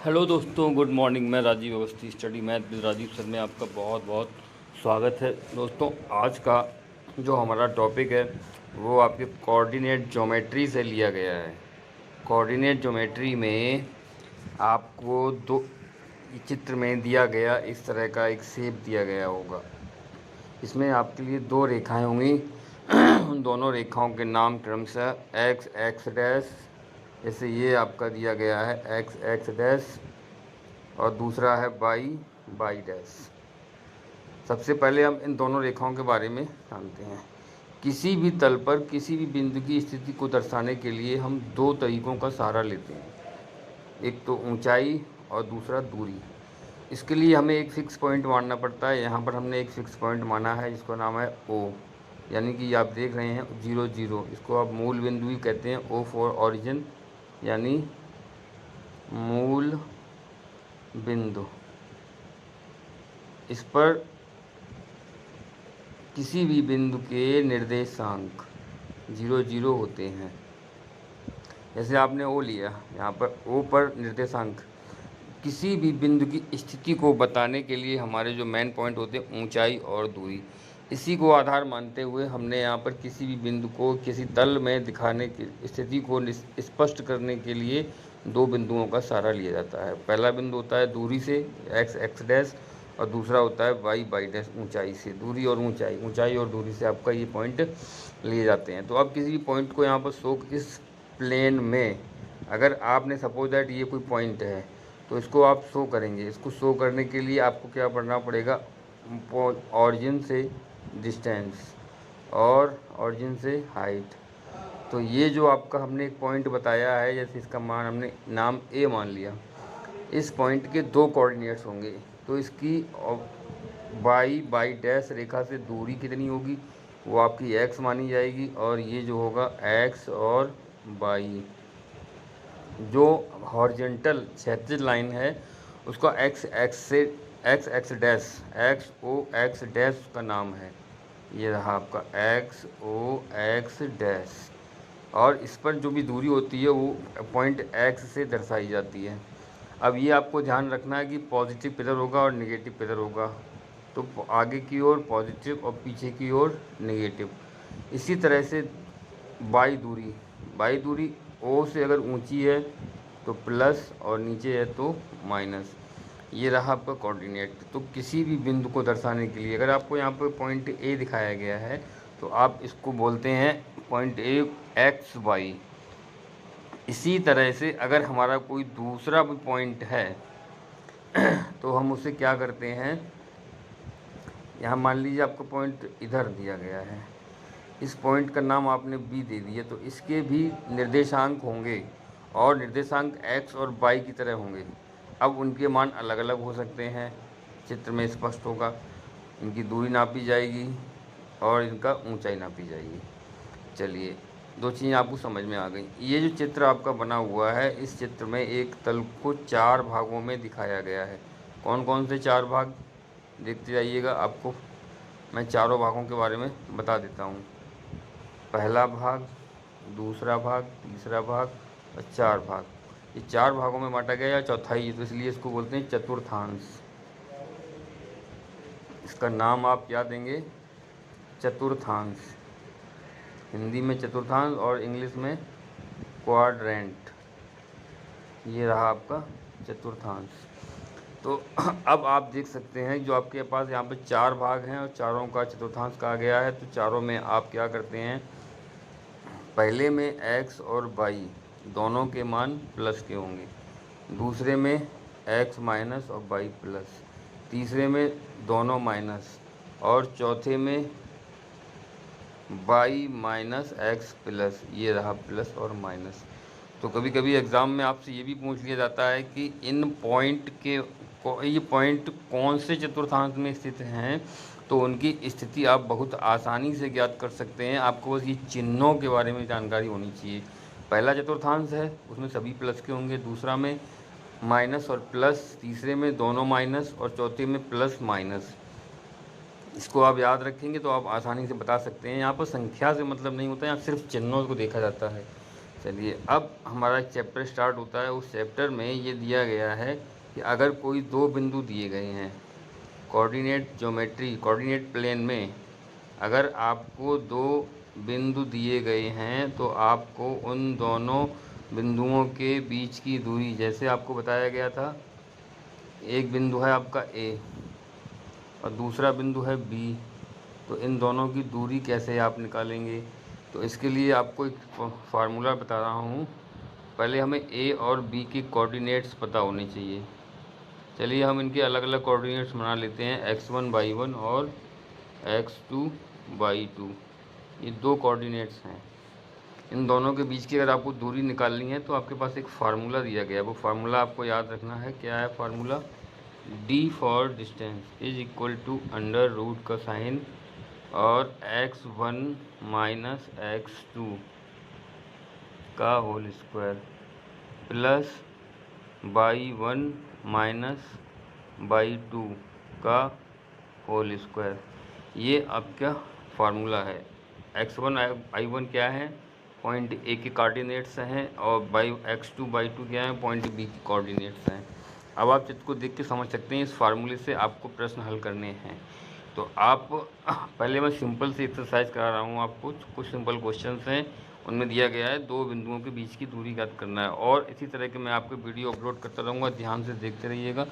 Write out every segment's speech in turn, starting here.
Hello दोस्तों, good morning. मैं Rajiv Awasthi, study math with Rajiv sir में आपका बहुत बहुत स्वागत है। दोस्तों, आज का जो हमारा टॉपिक है वो आपके कोऑर्डिनेट ज्योमेट्री से लिया गया है। कोऑर्डिनेट ज्योमेट्री में आपको दो चित्र में दिया गया इस तरह का एक शेप दिया गया होगा। इसमें आपके लिए दो रेखाएं होंगी। उन दोनों रेखाओं के नाम क्रमशः एक्स एक्स डैश, जैसे ये आपका दिया गया है एक्स एक्स डैश, और दूसरा है बाई बाई डैश। सबसे पहले हम इन दोनों रेखाओं के बारे में जानते हैं। किसी भी तल पर किसी भी बिंदु की स्थिति को दर्शाने के लिए हम दो तरीकों का सहारा लेते हैं, एक तो ऊंचाई और दूसरा दूरी। इसके लिए हमें एक फ़िक्स पॉइंट मानना पड़ता है। यहाँ पर हमने एक फ़िक्स पॉइंट माना है जिसका नाम है ओ, यानी कि आप देख रहे हैं 0 0। इसको आप मूल बिंदु भी कहते हैं, ओ फॉर ऑरिजिन, यानी मूल बिंदु। इस पर किसी भी बिंदु के निर्देशांक 0 0 होते हैं। जैसे आपने ओ लिया, यहाँ पर ओ पर निर्देशांक किसी भी बिंदु की स्थिति को बताने के लिए हमारे जो मेन पॉइंट होते हैं ऊंचाई और दूरी, इसी को आधार मानते हुए हमने यहाँ पर किसी भी बिंदु को किसी तल में दिखाने की स्थिति को स्पष्ट करने के लिए दो बिंदुओं का सहारा लिया जाता है। पहला बिंदु होता है दूरी से एक्स एक्स डैश, और दूसरा होता है वाई बाई डैश, ऊंचाई से। दूरी और ऊंचाई, ऊंचाई और दूरी से आपका ये पॉइंट लिए जाते हैं। तो अब किसी भी पॉइंट को यहाँ पर शो इस प्लेन में, अगर आपने सपोज दैट ये कोई पॉइंट है तो इसको आप शो करेंगे। इसको शो करने के लिए आपको क्या पढ़ना पड़ेगा, ऑरिजिन से डिस्टेंस और ऑरिजिन से हाइट। तो ये जो आपका हमने एक पॉइंट बताया है, जैसे इसका मान हमने नाम ए मान लिया, इस पॉइंट के दो कोऑर्डिनेट्स होंगे। तो इसकी बाई बाई डैश रेखा से दूरी कितनी होगी, वो आपकी एक्स मानी जाएगी, और ये जो होगा एक्स और बाई। जो हॉरिजेंटल क्षैतिज लाइन है उसका एक्स एक्स से एक्स एक्स डैश, एक्स ओ एक्स डैश का नाम है। ये रहा आपका एक्स ओ एक्स डैश, और इस पर जो भी दूरी होती है वो पॉइंट एक्स से दर्शाई जाती है। अब ये आपको ध्यान रखना है कि पॉजिटिव किधर होगा और नेगेटिव किधर होगा। तो आगे की ओर पॉजिटिव और पीछे की ओर नेगेटिव। इसी तरह से बाई दूरी, बाई दूरी ओ से अगर ऊंची है तो प्लस और नीचे है तो माइनस। ये रहा आपका कोऑर्डिनेट। तो किसी भी बिंदु को दर्शाने के लिए अगर आपको यहाँ पर पॉइंट ए दिखाया गया है तो आप इसको बोलते हैं पॉइंट ए एक्स वाई। इसी तरह से अगर हमारा कोई दूसरा भी पॉइंट है तो हम उसे क्या करते हैं, यहाँ मान लीजिए आपका पॉइंट इधर दिया गया है, इस पॉइंट का नाम आपने बी दे दिया, तो इसके भी निर्देशांक होंगे और निर्देशांक एक्स और वाई की तरह होंगे। अब उनके मान अलग अलग हो सकते हैं, चित्र में स्पष्ट होगा। इनकी दूरी नापी जाएगी और इनका ऊंचाई नापी जाएगी। चलिए, दो चीज़ें आपको समझ में आ गई। ये जो चित्र आपका बना हुआ है, इस चित्र में एक तल को चार भागों में दिखाया गया है। कौन कौन से चार भाग, देखते जाइएगा। आपको मैं चारों भागों के बारे में बता देता हूँ। पहला भाग, दूसरा भाग, तीसरा भाग और चार भाग। ये चार भागों में बांटा गया है, चौथाई, तो इसलिए इसको बोलते हैं चतुर्थांश। इसका नाम आप क्या देंगे, चतुर्थांश। हिंदी में चतुर्थांश और इंग्लिश में क्वाड्रेंट। ये रहा आपका चतुर्थांश। तो अब आप देख सकते हैं जो आपके पास यहाँ पे चार भाग हैं और चारों का चतुर्थांश कहा गया है। तो चारों में आप क्या करते हैं, पहले में एक्स और वाई दोनों के मान प्लस के होंगे, दूसरे में एक्स माइनस और वाई प्लस, तीसरे में दोनों माइनस, और चौथे में वाई माइनस एक्स प्लस। ये रहा प्लस और माइनस। तो कभी कभी एग्ज़ाम में आपसे ये भी पूछ लिया जाता है कि इन पॉइंट के ये पॉइंट कौन से चतुर्थांश में स्थित हैं, तो उनकी स्थिति आप बहुत आसानी से ज्ञात कर सकते हैं। आपको बस ये चिन्हों के बारे में जानकारी होनी चाहिए। पहला चतुर्थांश है उसमें सभी प्लस के होंगे, दूसरा में माइनस और प्लस, तीसरे में दोनों माइनस और चौथे में प्लस माइनस। इसको आप याद रखेंगे तो आप आसानी से बता सकते हैं। यहाँ पर संख्या से मतलब नहीं होता, यहाँ सिर्फ चिन्हों को देखा जाता है। चलिए, अब हमारा चैप्टर स्टार्ट होता है। उस चैप्टर में ये दिया गया है कि अगर कोई दो बिंदु दिए गए हैं कोऑर्डिनेट ज्योमेट्री, कोऑर्डिनेट प्लेन में अगर आपको दो बिंदु दिए गए हैं तो आपको उन दोनों बिंदुओं के बीच की दूरी, जैसे आपको बताया गया था, एक बिंदु है आपका ए और दूसरा बिंदु है बी, तो इन दोनों की दूरी कैसे आप निकालेंगे। तो इसके लिए आपको एक फार्मूला बता रहा हूँ। पहले हमें ए और बी के कोऑर्डिनेट्स पता होने चाहिए। चलिए हम इनके अलग अलग कोऑर्डिनेट्स बना लेते हैं, x1/1 और x2/2। ये दो कोऑर्डिनेट्स हैं। इन दोनों के बीच की अगर आपको दूरी निकालनी है तो आपके पास एक फार्मूला दिया गया है। वो फार्मूला आपको याद रखना है। क्या है formula? d for distance is equal to under root का साइन और x1 माइनस x2 का whole square plus y1 minus y2 का होल स्क्वायर। ये आपका फार्मूला है। x1 i1 क्या है? पॉइंट ए के कोऑर्डिनेट्स हैं और x2/2 क्या है? पॉइंट बी के कोऑर्डिनेट्स हैं। अब आप चित्र को देख के समझ सकते हैं इस फार्मूले से आपको प्रश्न हल करने हैं। तो आप पहले मैं सिंपल सी एक्सरसाइज करा रहा हूँ आपको। कुछ सिंपल क्वेश्चंस हैं, उनमें दिया गया है दो बिंदुओं के बीच की दूरी ज्ञात करना है। और इसी तरह के मैं आपको वीडियो अपलोड करता रहूँगा, ध्यान से देखते रहिएगा।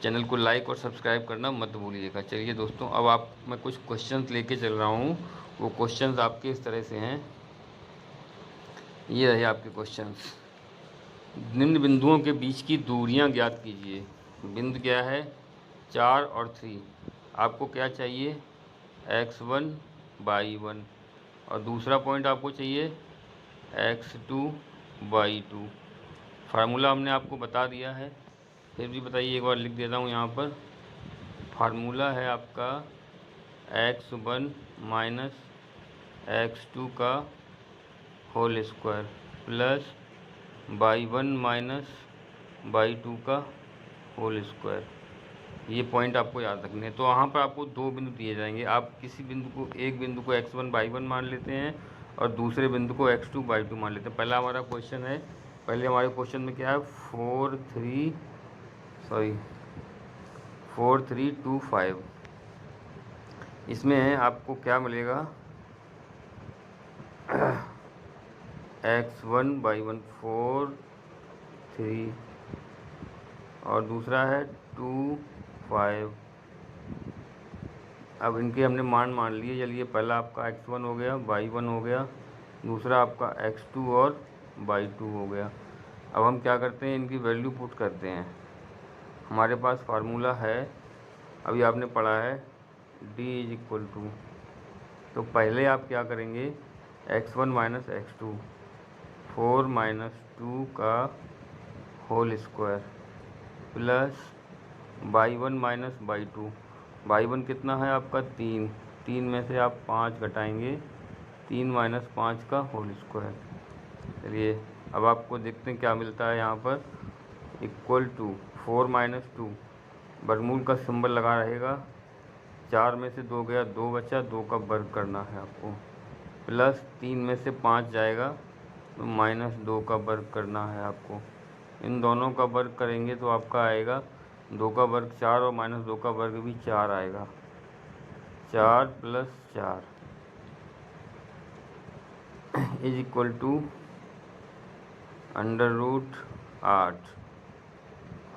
चैनल को लाइक और सब्सक्राइब करना मत भूलिएगा। चलिए दोस्तों, अब मैं कुछ क्वेश्चंस लेके चल रहा हूँ। वो क्वेश्चंस आपके इस तरह से हैं। ये रहे आपके क्वेश्चंस। निम्न बिंदुओं के बीच की दूरियां ज्ञात कीजिए। बिंदु क्या है? 4 और 3। आपको क्या चाहिए? x1/1 और दूसरा पॉइंट आपको चाहिए x2/2। फार्मूला हमने आपको बता दिया है, फिर भी बताइए, एक बार लिख देता हूँ यहाँ पर। फार्मूला है आपका x1 माइनस x2 का whole square plus y1 minus y2 का होल स्क्वायर। ये पॉइंट आपको याद रखने हैं। तो वहाँ पर आपको दो बिंदु दिए जाएंगे। आप किसी बिंदु को, एक बिंदु को x1/1 मान लेते हैं और दूसरे बिंदु को x2/2 मान लेते हैं। पहला हमारा क्वेश्चन है, पहले हमारे क्वेश्चन में क्या है? 4 3 2 5। इसमें आपको क्या मिलेगा? x1/1 4 3 और दूसरा है 2 5। अब इनके हमने मान लिए। चलिए, पहला आपका x1 हो गया, y1 हो गया, दूसरा आपका x2 और y2 हो गया। अब हम क्या करते हैं? इनकी वैल्यू पुट करते हैं। हमारे पास फार्मूला है, अभी आपने पढ़ा है, d इज इक्वल टू, तो पहले आप क्या करेंगे? x1 माइनस x2, 4 माइनस 2 का whole square plus y1 minus y2। y1 कितना है आपका? 3। 3 में से आप 5 घटाएंगे, 3 माइनस 5 का होल स्क्वायर। चलिए, अब आपको देखते हैं क्या मिलता है यहाँ पर। इक्वल टू 4 माइनस 2, वर्गमूल का सिंबल लगा रहेगा। 4 में से 2 गया, 2 बचा, 2 का वर्ग करना है आपको, प्लस 3 में से 5 जाएगा तो माइनस 2 का वर्ग करना है आपको। इन दोनों का वर्ग करेंगे तो आपका आएगा 2 का वर्ग 4 और माइनस 2 का वर्ग भी 4 आएगा। 4 plus 4 is equal to under root 8।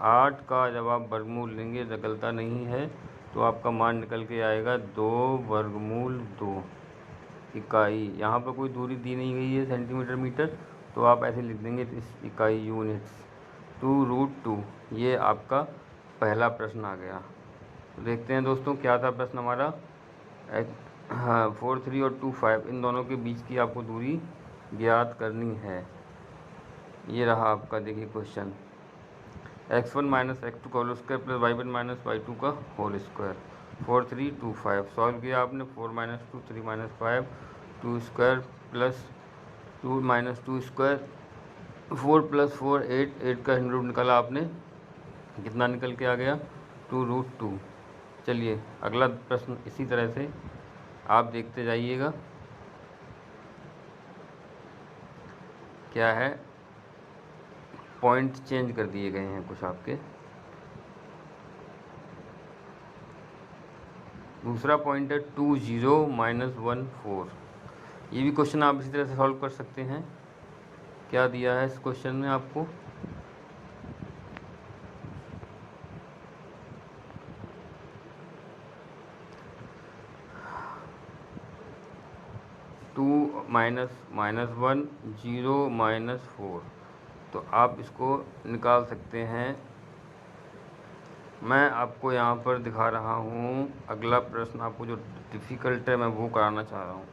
8 का जब आप वर्गमूल लेंगे, निकलता नहीं है, तो आपका मान निकल के आएगा 2 वर्गमूल 2 इकाई। यहाँ पर कोई दूरी दी नहीं गई है सेंटीमीटर मीटर, तो आप ऐसे लिख देंगे इस इकाई यूनिट्स 2√2। ये आपका पहला प्रश्न आ गया। तो देखते हैं दोस्तों क्या था प्रश्न हमारा। 4 3 और 2 5, इन दोनों के बीच की आपको दूरी ज्ञात करनी है। ये रहा आपका, देखिए क्वेश्चन। x1 माइनस x2 का whole square plus y1 minus y2 का होल स्क्वायर। 4 3 2 5 सॉल्व किया आपने। 4 minus 2 3 minus 5, 2 square plus 2 minus 2 square, 4 plus 4 8, 8 का रूट निकाला आपने, कितना निकल के आ गया? 2√2। चलिए, अगला प्रश्न इसी तरह से आप देखते जाइएगा। क्या है, पॉइंट चेंज कर दिए गए हैं कुछ आपके। दूसरा पॉइंट है 20 - 14। ये भी क्वेश्चन आप इसी तरह से सॉल्व कर सकते हैं। क्या दिया है इस क्वेश्चन में आपको, -(-1) 0 - 4। तो आप इसको निकाल सकते हैं। मैं आपको यहाँ पर दिखा रहा हूँ अगला प्रश्न, आपको जो डिफ़िकल्ट है मैं वो कराना चाह रहा हूँ।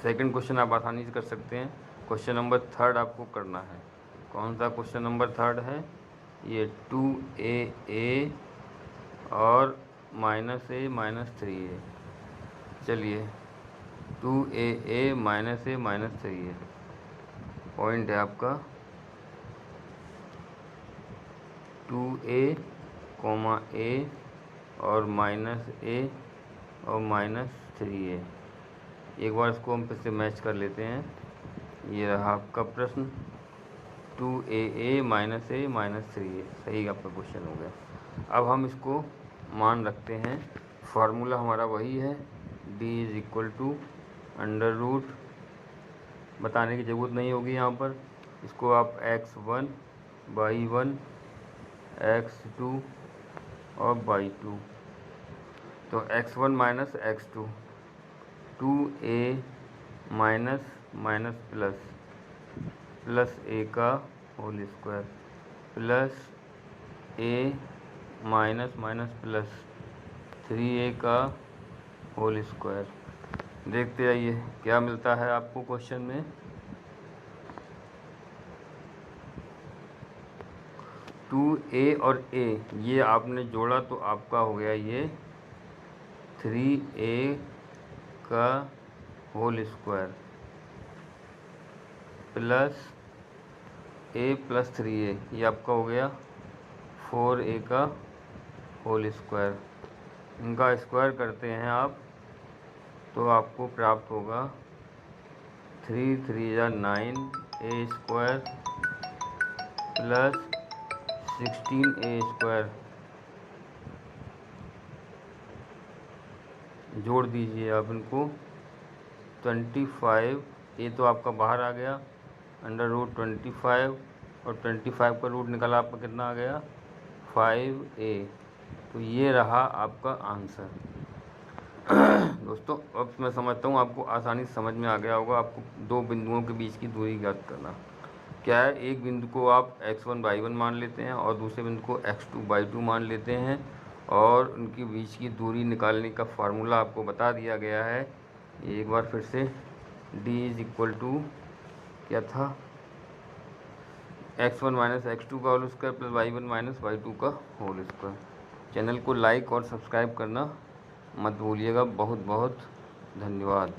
सेकंड क्वेश्चन आप आसानी से कर सकते हैं। क्वेश्चन नंबर 3 आपको करना है। कौन सा क्वेश्चन नंबर 3 है, ये 2AA और -(a) - 3a। चलिए 2AA - (a) - 3a पॉइंट है आपका 2A, A और -a और -3a। एक बार इसको हम फिर से मैच कर लेते हैं। ये रहा आपका प्रश्न 2AA - (a) - 3a। सही आपका क्वेश्चन हो गया। अब हम इसको मान रखते हैं, फार्मूला हमारा वही है, D = अंडर रूट। बताने की ज़रूरत नहीं होगी यहाँ पर। इसको आप x1 y1 x2 और y2, तो x1 - x2 2a plus a का whole square plus a plus 3a का होल स्क्वायर। देखते जाइए क्या मिलता है आपको क्वेश्चन में। टू ए और a ये आपने जोड़ा तो आपका हो गया ये 3a का whole square plus a plus 3a, ये आपका हो गया 4a का होल स्क्वायर। इनका स्क्वायर करते हैं आप तो आपको प्राप्त होगा 3 × 3 = 9 a square plus 16a square. जोड़ दीजिए आप इनको 25, ये तो आपका बाहर आ गया √25 और 25 का रूट निकला आपका कितना आ गया 5a। तो ये रहा आपका आंसर। दोस्तों अब मैं समझता हूँ आपको आसानी से समझ में आ गया होगा। आपको दो बिंदुओं के बीच की दूरी ज्ञात करना क्या है। एक बिंदु को आप x1 y1 मान लेते हैं और दूसरे बिंदु को x2 y2 मान लेते हैं और उनके बीच की दूरी निकालने का फार्मूला आपको बता दिया गया है। एक बार फिर से D = क्या था, x1 - x2 का whole square plus y1 - y2 का होल स्क्वायर। चैनल को लाइक और सब्सक्राइब करना मत भूलिएगा। बहुत बहुत धन्यवाद।